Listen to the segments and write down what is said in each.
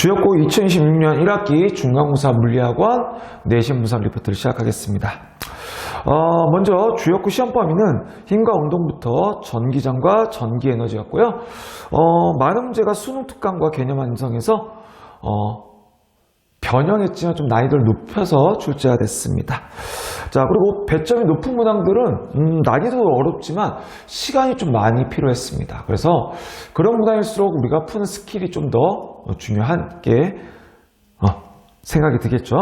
주역고 2026년 1학기 중간고사 물리학원 내신 분석 리포트를 시작하겠습니다. 먼저 주역고 시험 범위는 힘과 운동부터 전기장과 전기에너지였고요. 많은 문제가 수능 특강과 개념 완성에서 변형했지만 좀 난이도를 높여서 출제가 됐습니다. 자, 그리고 배점이 높은 문항들은 난이도도 어렵지만 시간이 좀 많이 필요했습니다. 그래서 그런 문항일수록 우리가 푸는 스킬이 좀 더 중요한 게 생각이 들겠죠.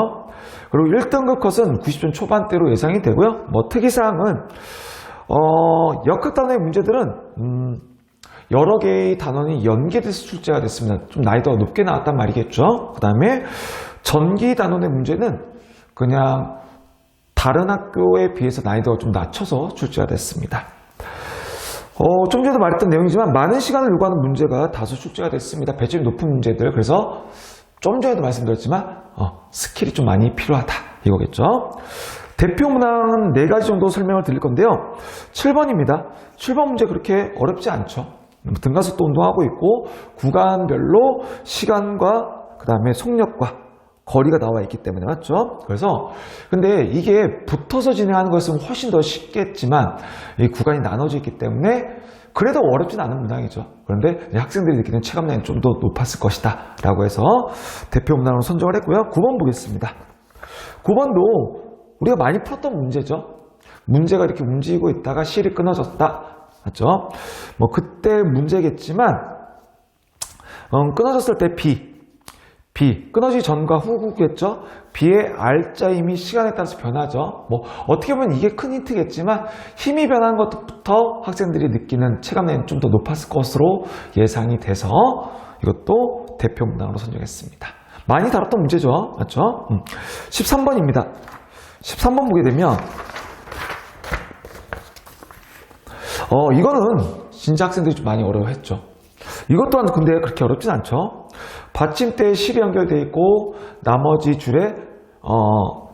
그리고 1등급 컷은 90점 초반대로 예상이 되고요. 특이사항은 역학 단원의 문제들은 여러 개의 단원이 연계돼서 출제가 됐습니다. 좀 난이도가 높게 나왔단 말이겠죠. 그 다음에 전기 단원의 문제는 그냥 다른 학교에 비해서 난이도가 좀 낮춰서 출제가 됐습니다. 좀 전에도 말했던 내용이지만 많은 시간을 요구하는 문제가 다수 출제가 됐습니다. 배점이 높은 문제들. 그래서 좀 전에도 말씀드렸지만 스킬이 좀 많이 필요하다 이거겠죠. 대표 문항은 4가지 정도 설명을 드릴 건데요. 7번입니다. 7번 문제 그렇게 어렵지 않죠. 등가속도 운동하고 있고 구간별로 시간과 그 다음에 속력과 거리가 나와 있기 때문에 맞죠? 그래서 근데 이게 붙어서 진행하는 것은 훨씬 더 쉽겠지만 이 구간이 나눠져 있기 때문에 그래도 어렵진 않은 문항이죠. 그런데 학생들이 느끼는 체감량이 좀 더 높았을 것이다 라고 해서 대표 문항으로 선정을 했고요. 9번 보겠습니다. 9번도 우리가 많이 풀었던 문제죠. 문제가 이렇게 움직이고 있다가 실이 끊어졌다. 맞죠? 그때 문제겠지만 끊어졌을 때 B 끊어지기 전과 후겠죠. B의 R자임이 시간에 따라서 변하죠. 어떻게 보면 이게 큰 힌트겠지만 힘이 변한 것부터 학생들이 느끼는 체감량이 좀 더 높았을 것으로 예상이 돼서 이것도 대표 문항으로 선정했습니다. 많이 다뤘던 문제죠. 맞죠? 13번입니다. 13번 보게 되면 이거는 진짜 학생들이 좀 많이 어려워했죠. 이것 또한 근데 그렇게 어렵진 않죠. 받침대에 실이 연결되어 있고 나머지 줄에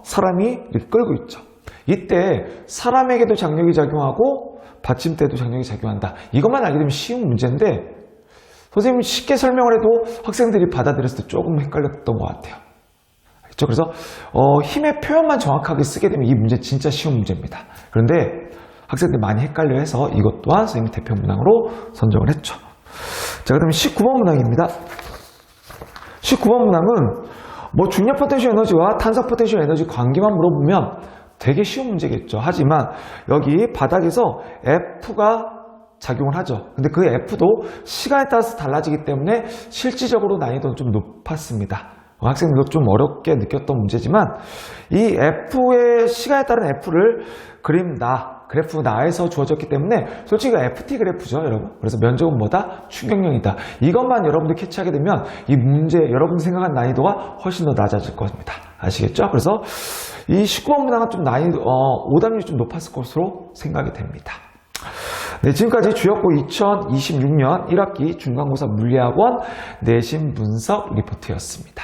사람이 이렇게 끌고 있죠. 이때 사람에게도 장력이 작용하고 받침대에도 장력이 작용한다. 이것만 알게 되면 쉬운 문제인데 선생님이 쉽게 설명을 해도 학생들이 받아들였을 때 조금 헷갈렸던 것 같아요. 그렇죠? 그래서 힘의 표현만 정확하게 쓰게 되면 이 문제 진짜 쉬운 문제입니다. 그런데 학생들이 많이 헷갈려해서 이것 또한 선생님이 대표 문항으로 선정을 했죠. 자, 그 다음에 19번 문항입니다. 19번 문항은 중력 포텐셜 에너지와 탄성 포텐셜 에너지 관계만 물어보면 되게 쉬운 문제겠죠. 하지만 여기 바닥에서 F가 작용을 하죠. 근데 그 F도 시간에 따라서 달라지기 때문에 실질적으로 난이도는 좀 높았습니다. 학생들도 좀 어렵게 느꼈던 문제지만 이 F의 시간에 따른 F를 그래프 나에서 주어졌기 때문에 솔직히 FT 그래프죠, 여러분. 그래서 면적은 뭐다? 충격량이다. 이것만 여러분들 캐치하게 되면 이 문제 여러분이 생각한 난이도가 훨씬 더 낮아질 겁니다. 아시겠죠? 그래서 이 19번 문항은 좀 오답률이 좀 높았을 것으로 생각이 됩니다. 네, 지금까지 주역고 2026년 1학기 중간고사 물리학원 내신 분석 리포트였습니다.